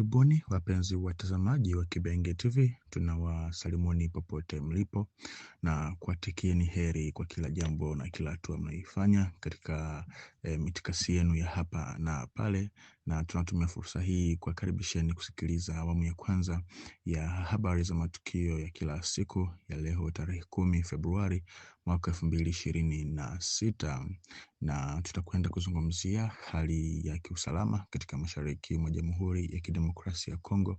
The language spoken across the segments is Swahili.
Karibuni wapenzi watazamaji wa Kibenge TV, tunawasalimuni popote mlipo na kuwatakieni heri kwa kila jambo na kila hatua mnaifanya katika mitikasi yenu ya hapa na pale, na tunatumia fursa hii kuwakaribisheni kusikiliza awamu ya kwanza ya habari za matukio ya kila siku ya leo tarehe 10 Februari mwaka 2026, na tutakwenda kuzungumzia hali ya kiusalama katika mashariki mwa Jamhuri ya Kidemokrasia ya Kongo,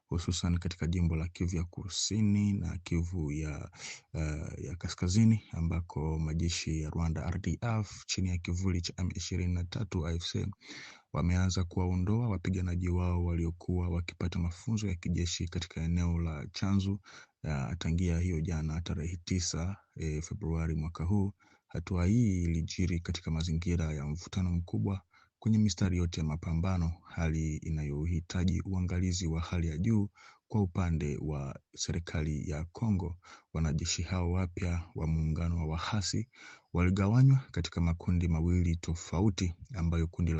hususan katika jimbo la Kivu ya Kusini na Kivu ya Kaskazini, ambako majeshi ya Rwanda RDF chini ya kivuli cha M23 AFC wameanza kuwaondoa wapiganaji wao waliokuwa wakipata mafunzo ya kijeshi katika eneo la Chanzu tangia hiyo jana tarehe 9 Februari mwaka huu. Hatua hii ilijiri katika mazingira ya mvutano mkubwa kwenye mistari yote ya mapambano, hali inayohitaji uangalizi wa hali ya juu kwa upande wa serikali ya Kongo. Wanajeshi hao wapya wa muungano wa wahasi waligawanywa katika makundi mawili tofauti, ambayo kundi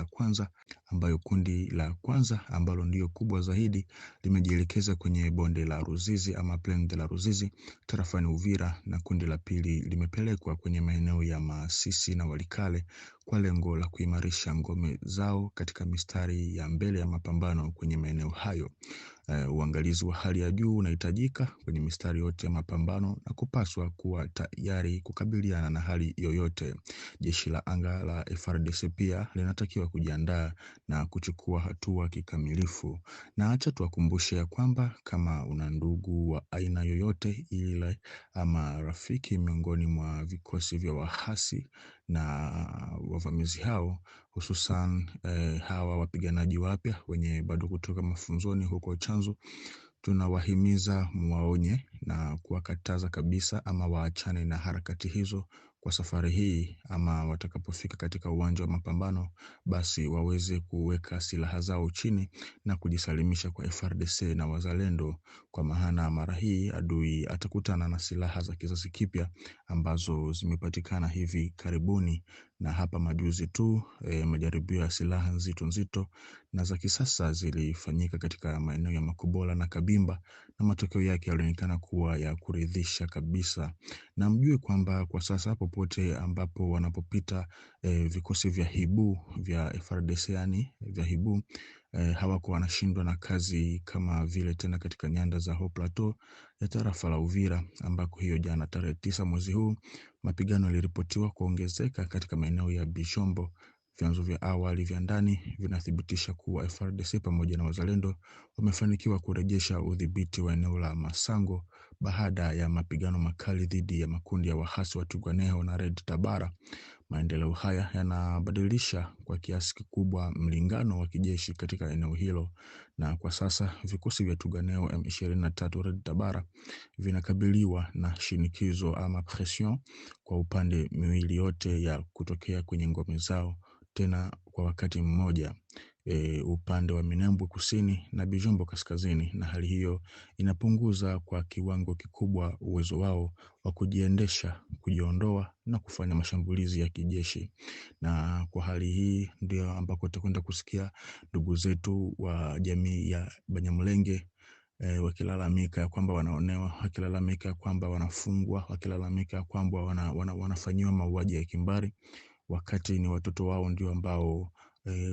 la kwanza ambalo ndio kubwa zaidi limejielekeza kwenye bonde la Ruzizi ama Plaine de la Ruzizi tarafani Uvira, na kundi la pili limepelekwa kwenye maeneo ya Masisi na Walikale kwa lengo la kuimarisha ngome zao katika mistari ya mbele ya mapambano kwenye maeneo hayo. Uangalizi wa hali ya juu unahitajika kwenye mistari yote ya mapambano na kupaswa kuwa tayari kukabiliana na hali yoyote. Jeshi la anga la FARDC pia linatakiwa kujiandaa na kuchukua hatua kikamilifu. Na acha tuwakumbushe ya kwamba kama una ndugu wa aina yoyote ile ama rafiki miongoni mwa vikosi vya wahasi na wavamizi hao, hususan hawa wapiganaji wapya wenye bado kutoka mafunzoni huko Chanzu, tunawahimiza muwaonye na kuwakataza kabisa ama waachane na harakati hizo kwa safari hii, ama watakapofika katika uwanja wa mapambano basi waweze kuweka silaha zao chini na kujisalimisha kwa FARDC na wazalendo, kwa maana mara hii adui atakutana na silaha za kizazi kipya ambazo zimepatikana hivi karibuni na hapa majuzi tu. Majaribio ya silaha nzito na za kisasa zilifanyika katika maeneo ya Makobola na Kabimba, na matokeo yake yalionekana kuwa ya kuridhisha kabisa. Na mjue kwamba kwa sasa popote ambapo wanapopita vikosi vya Hibu vya FARDC, yani vya Hibu, hawako wanashindwa na kazi kama vile tena katika nyanda za Haut Plateau ya tarafa la Uvira, ambako hiyo jana tarehe 9 mwezi huu mapigano yaliripotiwa kuongezeka katika maeneo ya Bishombo. Vyanzo vya awali vya ndani vinathibitisha kuwa FARDC pamoja na wazalendo wamefanikiwa kurejesha udhibiti wa eneo la Masango baada ya mapigano makali dhidi ya makundi ya wahasi wa Twirwaneho na Red Tabara. Maendeleo haya yanabadilisha kwa kiasi kikubwa mlingano wa kijeshi katika eneo hilo, na kwa sasa vikosi vya Twirwaneho M23 Red Tabara vinakabiliwa na shinikizo ama pression kwa upande miwili yote ya kutokea kwenye ngome zao tena kwa wakati mmoja, upande wa Minembwe kusini na Bijombo kaskazini, na hali hiyo inapunguza kwa kiwango kikubwa uwezo wao wa kujiendesha, kujiondoa na kufanya mashambulizi ya kijeshi. Na kwa hali hii ndio ambako tutakwenda kusikia ndugu zetu wa jamii ya Banyamulenge wakilalamika ya kwamba wanaonewa, wakilalamika kwamba wanafungwa, wakilalamika kwamba wanafanyiwa mauaji ya kimbari, wakati ni watoto wao ndio ambao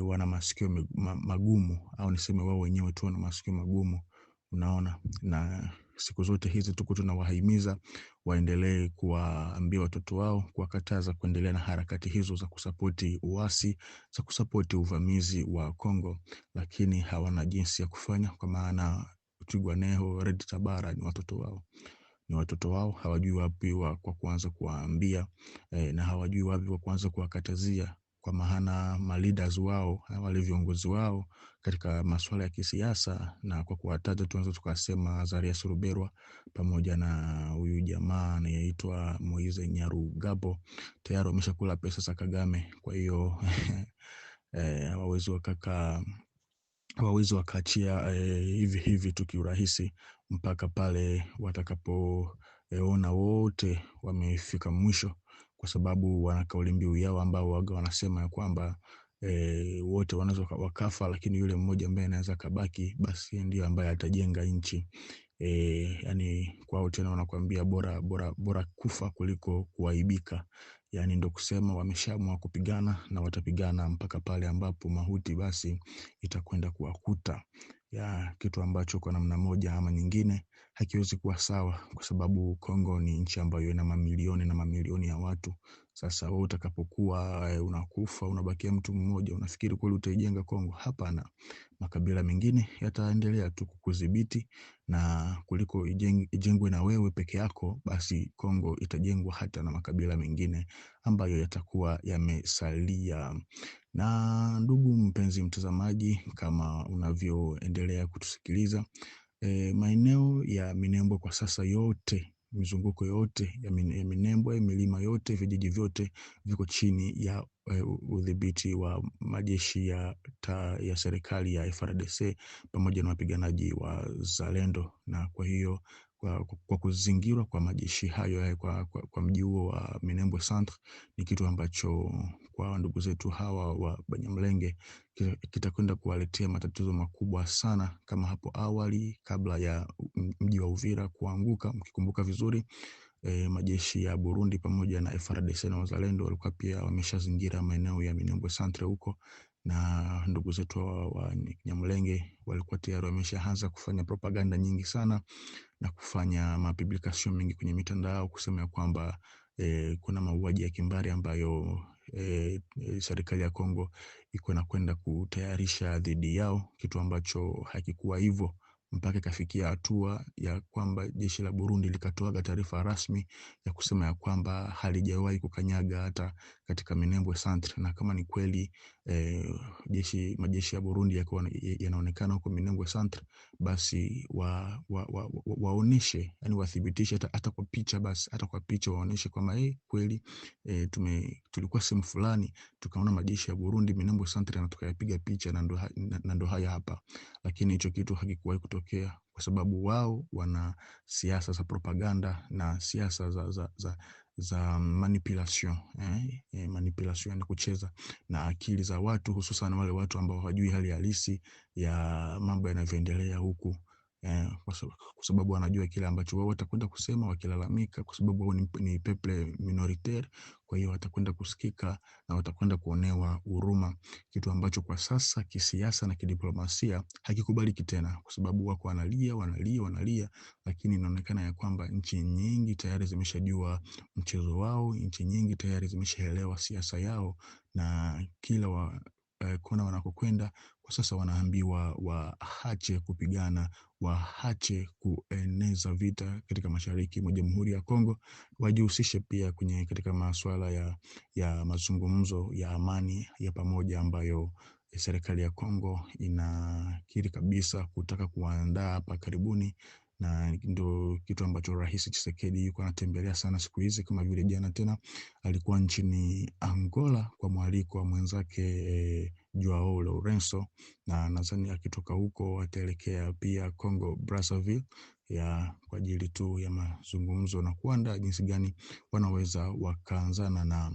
wana masikio magumu, au niseme wao wenyewe tu wana masikio magumu, unaona. Na siku zote hizi tuko tunawahimiza waendelee kuwaambia watoto wao, kuwakataza kuendelea na harakati hizo za kusapoti uasi, za kusapoti uvamizi wa Kongo, lakini hawana jinsi ya kufanya, kwa maana Twirwaneho, Red Tabara ni watoto wao, hawajui wapi wa kwa kuanza kuwaambia na hawajui wapi wa kuanza kuwakatazia, kwa maana leaders wao, wale viongozi wao katika masuala ya kisiasa, na kwa kuwataja tuanze tukasema Azarias Ruberwa pamoja na huyu jamaa anayeitwa Moise Nyarugabo, tayari wameshakula pesa za Kagame. Kwa hiyo hawawezi wakaachia hivi tu kiurahisi mpaka pale watakapoona wote wamefika mwisho, kwa sababu wana kauli mbiu yao ambao waga wanasema ya kwamba wote wanaweza wakafa, lakini yule mmoja ambaye anaweza kabaki, basi ndio ambaye atajenga nchi. Yani kwao tena wanakuambia bora kufa kuliko kuaibika. Yani ndo kusema wameshaamua kupigana na watapigana mpaka pale ambapo mauti basi itakwenda kuwakuta. Kitu ambacho kwa namna moja ama nyingine hakiwezi kuwa sawa, kwa sababu Kongo ni nchi ambayo ina mamilioni na mamilioni ya watu. Sasa wewe utakapokuwa unakufa, unabakia mtu mmoja, unafikiri kweli utaijenga Kongo? Hapana. Makabila mengine yataendelea tu kukudhibiti, na kuliko ijengwe na wewe peke yako, basi Kongo itajengwa hata na makabila mengine ambayo yatakuwa yamesalia. Na ndugu mpenzi mtazamaji, kama unavyoendelea kutusikiliza, maeneo ya Minembwe kwa sasa yote, mizunguko yote ya Minembwe, milima yote, vijiji vyote viko chini ya udhibiti wa majeshi ya serikali ya FARDC pamoja na wapiganaji wa Zalendo. Na kwa hiyo kwa kuzingirwa kwa majeshi hayo kwa mji huo wa Minembwe Centre, ni kitu ambacho kwa ndugu zetu hawa wa Banyamulenge kitakwenda kuwaletea matatizo makubwa sana, kama hapo awali kabla ya mji wa Uvira kuanguka. Mkikumbuka vizuri, majeshi ya Burundi pamoja na FARDC na wazalendo walikuwa pia wameshazingira maeneo ya Minembwe Centre huko, na ndugu zetu wa Nyamulenge walikuwa tayari wameshaanza kufanya propaganda nyingi sana na kufanya mapublication mengi kwenye mitandao kusema kwamba kuna mauaji ya kimbari ambayo serikali ya Kongo iko na kwenda kutayarisha dhidi yao, kitu ambacho hakikuwa hivyo mpaka ikafikia hatua ya kwamba jeshi la Burundi likatoa taarifa rasmi ya kusema ya kwamba halijawahi kukanyaga hata katika Minembwe Centre. Na kama ni kweli majeshi ya Burundi yanaonekana huko Minembwe Centre, basi waoneshe, yani wathibitishe hata kwa picha, basi hata kwa picha waoneshe kwamba kweli tulikuwa sehemu fulani tukaona majeshi ya Burundi Minembwe Centre na tukayapiga picha, na ndo haya hapa. Lakini hicho kitu hakikuwahi kutokea, kwa sababu wao wana siasa za propaganda na siasa za manipulation. Manipulation ni kucheza na akili za watu, hususan wale watu ambao hawajui hali halisi ya mambo yanavyoendelea huku, kwa sababu wanajua kile ambacho wao watakwenda kusema wakilalamika, kwa sababu wao ni peuple minoritaire. Kwa hiyo watakwenda kusikika na watakwenda kuonewa huruma, kitu ambacho kwa sasa kisiasa na kidiplomasia hakikubaliki tena, kwa sababu wako wanalia, lakini inaonekana ya kwamba nchi nyingi tayari zimeshajua mchezo wao, nchi nyingi tayari zimeshaelewa siasa yao, na kila kona wanakokwenda kwa sasa wanaambiwa waache kupigana, waache kueneza vita katika mashariki mwa Jamhuri ya Kongo, wajihusishe pia katika masuala ya mazungumzo ya amani ya pamoja ambayo serikali ya Kongo inakiri kabisa kutaka kuandaa hapa karibuni. Na ndio kitu ambacho Rais Tshisekedi yuko anatembelea sana siku hizi, kama vile jana tena alikuwa nchini Angola kwa mwaliko wa mwenzake Joao Lourenço, na nadhani akitoka huko ataelekea pia Congo Brazzaville kwa ajili tu ya mazungumzo na kuandaa jinsi gani wanaweza wakaanzana na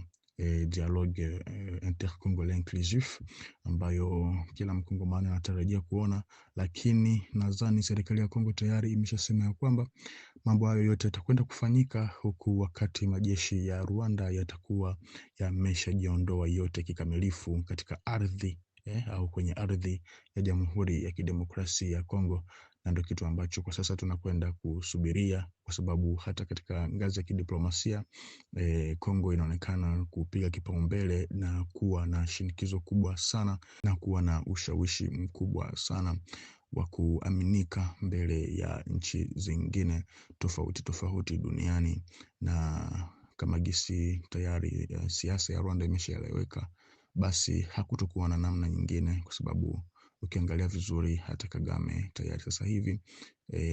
dialogue intercongolais inclusif ambayo kila mkongomani anatarajia kuona. Lakini nadhani serikali ya Kongo tayari imeshasema ya kwamba mambo hayo yote yatakwenda kufanyika huku wakati majeshi ya Rwanda yatakuwa yameshajiondoa yote kikamilifu katika ardhi au kwenye ardhi ya Jamhuri ya Kidemokrasia ya Kongo. Na ndio kitu ambacho kwa sasa tunakwenda kusubiria, kwa sababu hata katika ngazi ya kidiplomasia Kongo inaonekana kupiga kipaumbele na kuwa na shinikizo kubwa sana na kuwa na ushawishi mkubwa sana wa kuaminika mbele ya nchi zingine tofauti duniani. Na kama gisi tayari siasa ya Rwanda imeshaeleweka, basi hakutokuwa na namna nyingine, kwa sababu ukiangalia vizuri hata Kagame tayari sasa hivi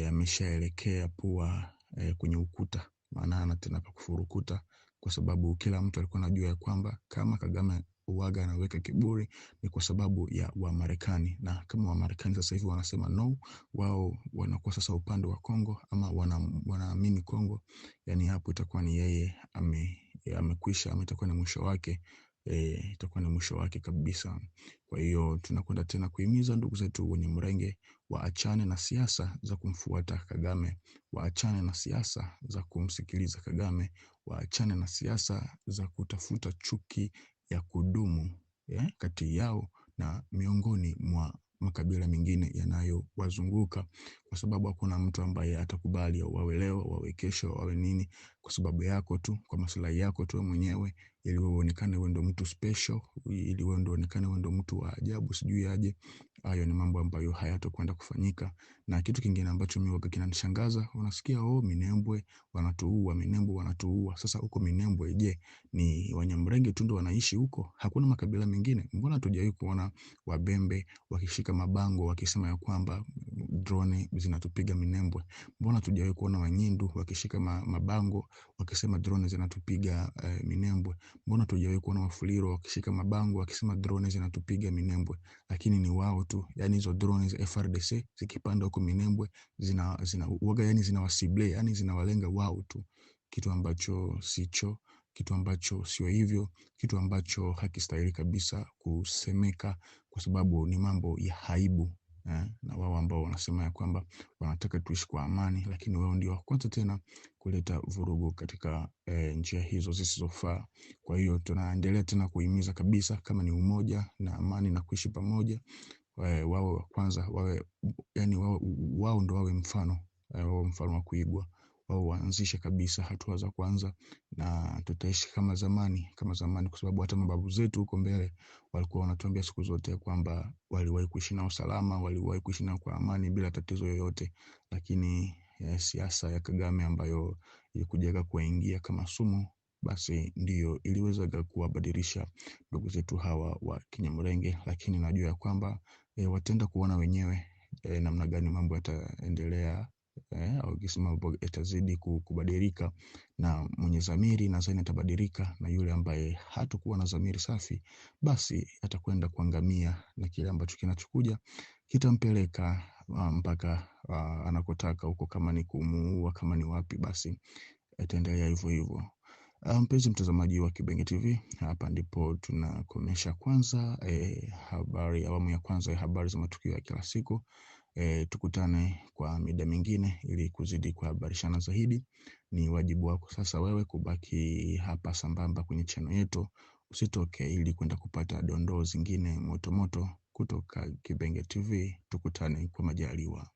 ameshaelekea pua kwenye ukuta, maana tena pa kufurukuta, kwa sababu kila mtu alikuwa anajua ya kwamba kama Kagame uwaga anaweka kiburi ni kwa sababu ya Wamarekani, na kama Wamarekani sasa hivi wanasema no, wao wanakuwa sasa upande wa Kongo ama wanaamini Kongo, yani hapo itakuwa ni yeye amekwisha, itakuwa ni mwisho wake. itakuwa ni mwisho wake kabisa. Kwa hiyo tunakwenda tena kuhimiza ndugu zetu wenye Mrenge waachane na siasa za kumfuata Kagame, waachane na siasa za kumsikiliza Kagame, waachane na siasa za kutafuta chuki ya kudumu kati yao na miongoni mwa makabila mengine yanayowazunguka, kwa sababu hakuna mtu ambaye atakubali wawe leo, wawe kesho, wawe nini, kwa sababu yako tu, kwa maslahi yako tu mwenyewe, ili wewe uonekane wewe ndo mtu special, ili wewe ndo uonekane wewe ndo mtu wa ajabu, sijui aje. Hayo ni mambo ambayo hayatakwenda kufanyika. Na kitu kingine ambacho mimi huwa kinanishangaza, unasikia Minembwe wanatuua, Minembwe wanatuua. Sasa huko Minembwe, je, ni Wanyamrenge tu ndo wanaishi huko? Hakuna makabila mengine? Mbona hatujawahi kuona Wabembe wakishika mabango wakisema ya kwamba drone zinatupiga Minembwe? Mbona hatujawahi kuona Wanyindu wakishika mabango wakisema drone zinatupiga Minembwe? Mbona hatujawahi kuona Wafuliro wakishika mabango wakisema drone zinatupiga Minembwe? Lakini ni wao tu, yani hizo drones za FRDC zikipanda huko Minembwe zinawasible, yani zinawalenga wao tu, kitu ambacho sicho, kitu ambacho sio hivyo, kitu ambacho hakistahili kabisa kusemeka, kwa sababu ni mambo ya haibu. Na wao ambao wanasema ya kwamba wanataka tuishi kwa amani, lakini wao ndio kwanza tena kuleta vurugu katika njia hizo zisizofaa. Kwa hiyo tunaendelea tena kuhimiza kabisa, kama ni umoja na amani na kuishi pamoja, wao wa kwanza wawe, yani wao ndo wawe mfano, wao mfano wa kuigwa, wao waanzishe kabisa hatua za kwanza, na tutaishi kama zamani, kwa sababu hata mababu zetu huko mbele walikuwa wanatuambia siku zote kwamba waliwahi kuishi na usalama, waliwahi kuishi na kwa amani bila tatizo yoyote. Lakini siasa ya Kagame ambayo ilikuja kuingia kama sumu, basi ndiyo iliweza kuwabadilisha ndugu zetu hawa wa Kinyamrenge. Lakini najua ya kwamba wataenda kuona wenyewe namna gani mambo yataendelea, au gisi mambo yatazidi kubadilika, na mwenye dhamiri nadhani atabadilika, na yule ambaye hatakuwa na dhamiri safi basi atakwenda kuangamia, na kile ambacho kinachokuja kitampeleka mpaka anakotaka huko, kama ni kumuua, kama ni wapi, basi ataendelea hivyo hivyo. Mpenzi mtazamaji wa Kibenge TV, hapa ndipo tunakomesha kwanza habari, awamu ya kwanza ya habari za matukio ya kila siku. Tukutane kwa mida mingine ili kuzidi kuhabarishana zaidi. Ni wajibu wako sasa wewe kubaki hapa sambamba kwenye channel yetu, usitoke ili kwenda kupata dondoo zingine moto moto kutoka Kibenge TV. Tukutane kwa majaliwa.